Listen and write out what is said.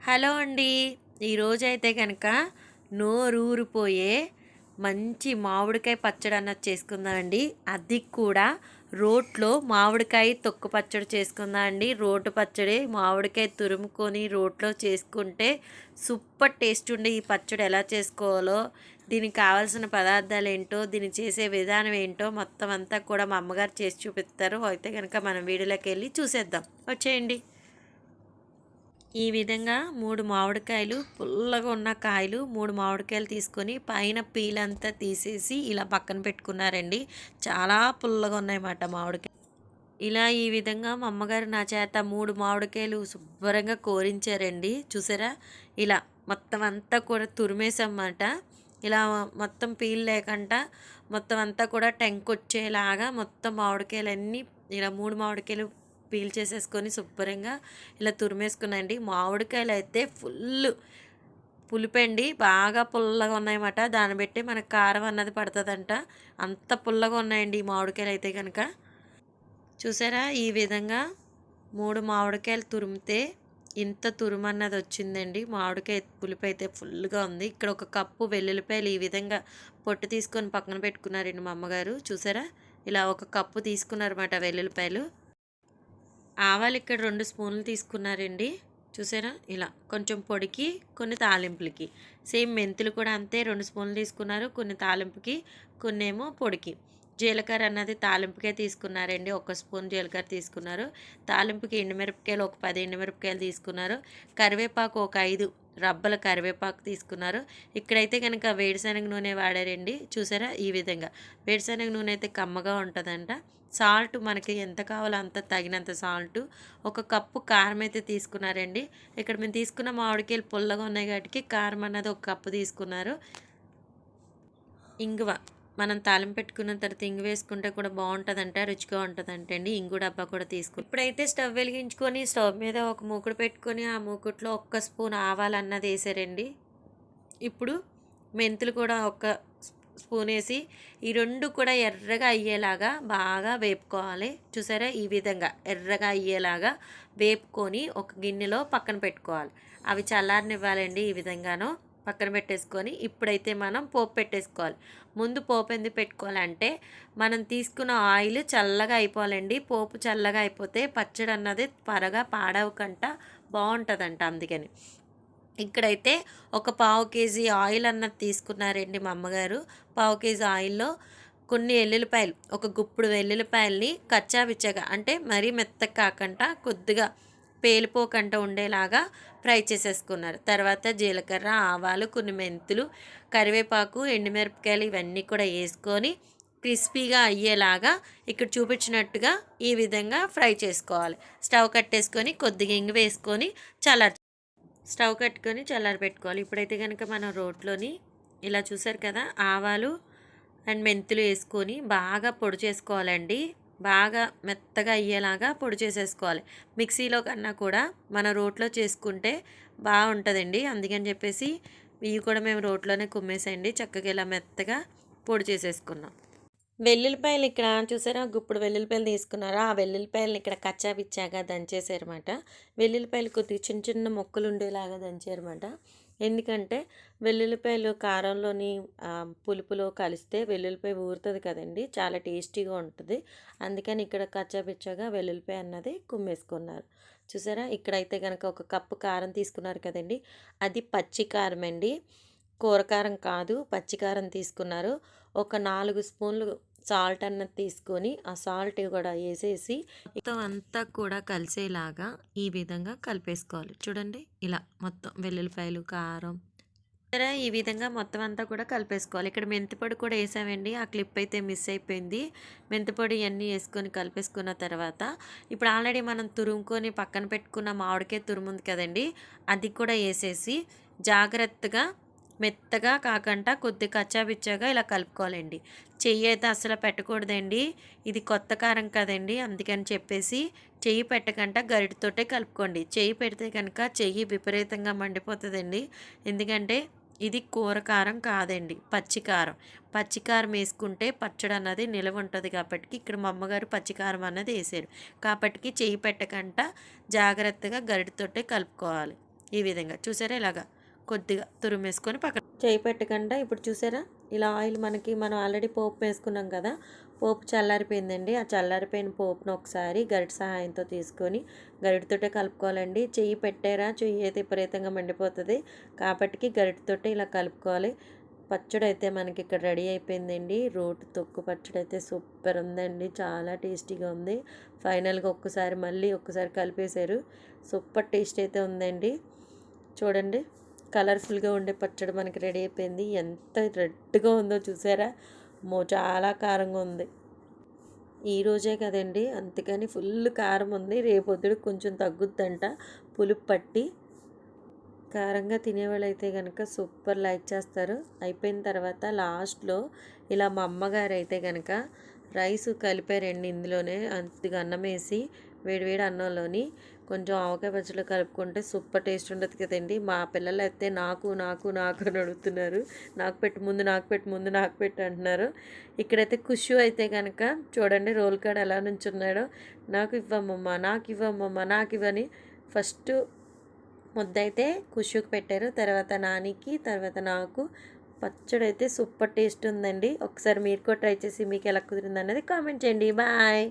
Hello అండి. ఈరోజైతే కనుక నోరూరిపోయే మంచి మామిడికాయ పచ్చడి అన్నది చేసుకుందామండి. అది కూడా రోట్లో మామిడికాయ తొక్కు పచ్చడి చేసుకుందాం అండి. రోటు పచ్చడి మామిడికాయ తురుముకొని రోట్లో చేసుకుంటే సూపర్ టేస్ట్ ఉండే ఈ పచ్చడి ఎలా చేసుకోవాలో, దీనికి కావాల్సిన పదార్థాలు ఏంటో, దీన్ని చేసే విధానం ఏంటో మొత్తం అంతా కూడా మా అమ్మగారు చేసి చూపిస్తారు. అయితే కనుక మనం వీడియోలోకి వెళ్ళి చూసేద్దాం. వచ్చేయండి. ఈ విధంగా 3 మామిడికాయలు పుల్లగా ఉన్న కాయలు 3 మామిడికాయలు తీసుకొని పైన పీలంతా తీసేసి ఇలా పక్కన పెట్టుకున్నారండి. చాలా పుల్లగా ఉన్నాయన్నమాట మామిడికాయ. ఇలా ఈ విధంగా మా అమ్మగారు నా చేత 3 మామిడికాయలు శుభ్రంగా కోరించారండి. చూసారా? ఇలా మొత్తం అంతా కూడా తురిమేసన్నమాట. ఇలా మొత్తం పీల్ లేకుండా మొత్తం అంతా కూడా టెంకొచ్చేలాగా మొత్తం మామిడికాయలన్నీ ఇలా 3 మామిడికాయలు పీల్ చేసేసుకొని శుభ్రంగా ఇలా తురిమేసుకున్నాయండి. మామిడికాయలు అయితే ఫుల్ పులిపండి, బాగా పుల్లగా ఉన్నాయన్నమాట. దాన్ని బట్టి మనకు కారం అన్నది పడుతుందంట. అంత పుల్లగా ఉన్నాయండి ఈ మామిడికాయలు అయితే కనుక. చూసారా? ఈ విధంగా 3 మామిడికాయలు తురిమితే ఇంత తురుమన్నది వచ్చిందండి. మామిడికాయ పులుపు అయితే ఫుల్గా ఉంది. ఇక్కడ ఒక కప్పు వెల్లుల్లిపాయలు ఈ విధంగా పొట్టు తీసుకొని పక్కన పెట్టుకున్నారండి మా అమ్మగారు. చూసారా? ఇలా ఒక కప్పు తీసుకున్నారన్నమాట వెల్లుల్లిపాయలు. ఆవాలు ఇక్కడ 2 స్పూన్లు తీసుకున్నారండి. చూసారా? ఇలా కొంచెం పొడికి, కొన్ని తాలింపులకి. సేమ్ మెంతులు కూడా అంతే 2 స్పూన్లు తీసుకున్నారు. కొన్ని తాలింపుకి, కొన్నేమో పొడికి. జీలకర్ర అన్నది తాలింపుకే తీసుకున్నారండి. 1 స్పూన్ జీలకర్ర తీసుకున్నారు. తాలింపుకి ఎండుమిరపకాయలు ఒక 10 ఎండుమిరపకాయలు తీసుకున్నారు. కరివేపాకు ఒక 5 రబ్బల కరివేపాకు తీసుకున్నారు. ఇక్కడైతే కనుక వేడిశనగ నూనె వాడారండి. చూసారా? ఈ విధంగా వేడిశనగ నూనె అయితే కమ్మగా ఉంటుందంట. సాల్ట్ మనకి ఎంత కావాలో అంత తగినంత సాల్టు. ఒక కప్పు కారం అయితే తీసుకున్నారండి. ఇక్కడ మేము తీసుకున్న మామిడికాయలు పుల్లగా ఉన్నాయి కాబట్టి కారం అన్నది ఒక కప్పు తీసుకున్నారు. ఇంగువ మనం తాలింపు పెట్టుకున్న తర్వాత ఇంగు వేసుకుంటే కూడా బాగుంటుందంట, రుచిగా ఉంటుందంట అండి. ఇంగు డబ్బా కూడా తీసుకుని ఇప్పుడైతే స్టవ్ వెలిగించుకొని స్టవ్ మీద ఒక మూకుడు పెట్టుకొని ఆ మూకుట్లో 1 స్పూన్ ఆవాలు అన్నది వేసారండి. ఇప్పుడు మెంతులు కూడా ఒక స్పూన్ వేసి ఈ 2 కూడా ఎర్రగా అయ్యేలాగా బాగా వేపుకోవాలి. చూసారా? ఈ విధంగా ఎర్రగా అయ్యేలాగా వేపుకొని ఒక గిన్నెలో పక్కన పెట్టుకోవాలి. అవి చల్లారనివ్వాలండి. ఈ విధంగాను పక్కన పెట్టేసుకొని ఇప్పుడైతే మనం పోపు పెట్టేసుకోవాలి. ముందు పోపు ఎందుకు పెట్టుకోవాలంటే మనం తీసుకున్న ఆయిల్ చల్లగా అయిపోవాలండి. పోపు చల్లగా అయిపోతే పచ్చడి అన్నది త్వరగా పాడవకుండా బాగుంటుందంట. అందుకని ఇక్కడైతే ఒక 1/2 కేజీ ఆయిల్ అన్నది తీసుకున్నారండి మా అమ్మగారు. 1/2 కేజీ ఆయిల్లో కొన్ని ఎల్లుల్లిపాయలు, ఒక గుప్పుడు వెల్లుల్లిపాయల్ని కచ్చాపిచ్చగా అంటే మరీ మెత్తగా కాకుండా కొద్దిగా పేలిపోకుండా ఉండేలాగా ఫ్రై చేసేసుకున్నారు. తర్వాత జీలకర్ర, ఆవాలు, కొన్ని మెంతులు, కరివేపాకు, ఎండుమిరపకాయలు ఇవన్నీ కూడా వేసుకొని క్రిస్పీగా అయ్యేలాగా ఇక్కడ చూపించినట్టుగా ఈ విధంగా ఫ్రై చేసుకోవాలి. స్టవ్ కట్టేసుకొని కొద్దిగా ఇంగు వేసుకొని స్టవ్ కట్టుకొని చల్లారబెట్టుకోవాలి. ఇప్పుడైతే కనుక మనం రోట్లోని ఇలా చూసారు కదా, ఆవాలు అండ్ మెంతులు వేసుకొని బాగా పొడి చేసుకోవాలండి. బాగా మెత్తగా అయ్యేలాగా పొడి చేసేసుకోవాలి. మిక్సీలో కన్నా కూడా మన రోట్లో చేసుకుంటే బాగుంటుందండి. అందుకని చెప్పేసి ఇవి కూడా మేము రోట్లోనే కుమ్మేసేయండి. చక్కగా ఇలా మెత్తగా పొడి చేసేసుకున్నాం. వెల్లుల్లిపాయలు ఇక్కడ చూసారా? గుప్పుడు వెల్లుల్లిపాయలు తీసుకున్నారా? ఆ వెల్లుల్లిపాయలని ఇక్కడ కచ్చాపిచ్చాగా దంచేసారన్నమాట. వెల్లుల్లిపాయలు కొద్దిగా చిన్న చిన్న మొక్కలు ఉండేలాగా దంచారన్నమాట. ఎందుకంటే వెల్లుల్లిపాయలు కారంలోని పులుపులో కలిస్తే వెల్లుల్లిపాయ ఊరుతుంది కదండి, చాలా టేస్టీగా ఉంటుంది. అందుకని ఇక్కడ కచ్చాపిచ్చాగా వెల్లుల్లిపాయ అన్నది కుమ్మేసుకున్నారు. చూసారా? ఇక్కడైతే కనుక ఒక కప్పు కారం తీసుకున్నారు కదండి, అది పచ్చి కారం అండి, కూరకారం కాదు, పచ్చికారం తీసుకున్నారు. ఒక 4 స్పూన్లు సాల్ట్ అన్నది తీసుకొని ఆ సాల్ట్ కూడా వేసేసి మొత్తం అంతా కూడా కలిసేలాగా ఈ విధంగా కలిపేసుకోవాలి. చూడండి, ఇలా మొత్తం వెల్లుల్లిపాయలు, కారం ఈ విధంగా మొత్తం అంతా కూడా కలిపేసుకోవాలి. ఇక్కడ మెంతిపొడి కూడా వేసామండి. ఆ క్లిప్ అయితే మిస్ అయిపోయింది. మెంతిపొడి ఇవన్నీ వేసుకొని కలిపేసుకున్న తర్వాత ఇప్పుడు ఆల్రెడీ మనం తురుముకొని పక్కన పెట్టుకున్న మామిడికాయ తురుముంది కదండి, అది కూడా వేసేసి జాగ్రత్తగా మెత్తగా కాకుండా కొద్దిగా కచ్చాపిచ్చాగా ఇలా కలుపుకోవాలండి. చెయ్యి అయితే అసలు పెట్టకూడదండి, ఇది కొత్త కారం కదండి. అందుకని చెప్పేసి చెయ్యి పెట్టకుండా గరిటతోటే కలుపుకోండి. చెయ్యి పెడితే కనుక చెయ్యి విపరీతంగా మండిపోతుందండి. ఎందుకంటే ఇది కూర కారం కాదండి, పచ్చికారం. పచ్చికారం వేసుకుంటే పచ్చడి అన్నది నిలవ ఉంటుంది. కాబట్టి ఇక్కడ మా అమ్మగారు పచ్చికారం అన్నది వేసారు. కాబట్టి చెయ్యి పెట్టకుండా జాగ్రత్తగా గరిటతోటే కలుపుకోవాలి. ఈ విధంగా చూసారా, ఇలాగా కొద్దిగా తురుమేసుకొని పక్కన చేయి పెట్టకుండా ఇప్పుడు చూసారా ఇలా ఆయిల్ మనం ఆల్రెడీ పోపు వేసుకున్నాం కదా, పోపు చల్లారిపోయిందండి. ఆ చల్లారిపోయిన పోపును ఒకసారి గరిటె సహాయంతో తీసుకొని గరిటెతోటే కలుపుకోవాలండి. చెయ్యి పెట్టారా చెయ్యి అయితే విపరీతంగా మండిపోతుంది, కాబట్టి గరిటెతోటే ఇలా కలుపుకోవాలి. పచ్చడి అయితే మనకి ఇక్కడ రెడీ అయిపోయిందండి. రోటి తొక్కు పచ్చడి అయితే సూపర్ ఉందండి, చాలా టేస్టీగా ఉంది. ఫైనల్గా మళ్ళీ ఒక్కసారి కలిపేశారు. సూపర్ టేస్ట్ అయితే ఉందండి. చూడండి కలర్ఫుల్గా ఉండే పచ్చడి మనకి రెడీ అయిపోయింది. ఎంత రెడ్గా ఉందో చూసారా, చాలా కారంగా ఉంది. ఈరోజే కదండి అందుకని ఫుల్ కారం ఉంది. రేపొద్దుడికి కొంచెం తగ్గుద్దంట పులుపు పట్టి. కారంగా తినేవాళ్ళు అయితే కనుక సూపర్ లైక్ చేస్తారు. అయిపోయిన తర్వాత లాస్ట్లో ఇలా మా అమ్మగారు అయితే కనుక రైస్ కలిపారండి. ఇందులోనే అంతగా అన్నం వేసి వేడివేడి అన్నంలోని కొంచెం ఆవకాయ పచ్చళ్ళు కలుపుకుంటే సూపర్ టేస్ట్ ఉంటుంది కదండి. మా పిల్లలు అయితే నాకు నాకు నాకు అని అడుగుతున్నారు. నాకు పెట్టు ముందు, నాకు పెట్టు ముందు, నాకు పెట్టు అంటున్నారు. ఇక్కడైతే ఖుషు అయితే కనుక చూడండి రోల్ కాడ ఎలా నుంచున్నాడో, నాకు ఇవ్వమ్మమ్మ, నాకు ఇవ్వమ్మమ్మ, నాకు ఇవ్వని ఫస్ట్ ముద్దయితే ఖుషుకి పెట్టారు, తర్వాత నానికి, తర్వాత నాకు. పచ్చడి అయితే సూపర్ టేస్ట్ ఉందండి. ఒకసారి మీరు కూడా ట్రై చేసి మీకు ఎలా కుదిరింది అన్నది కామెంట్ చేయండి. బాయ్.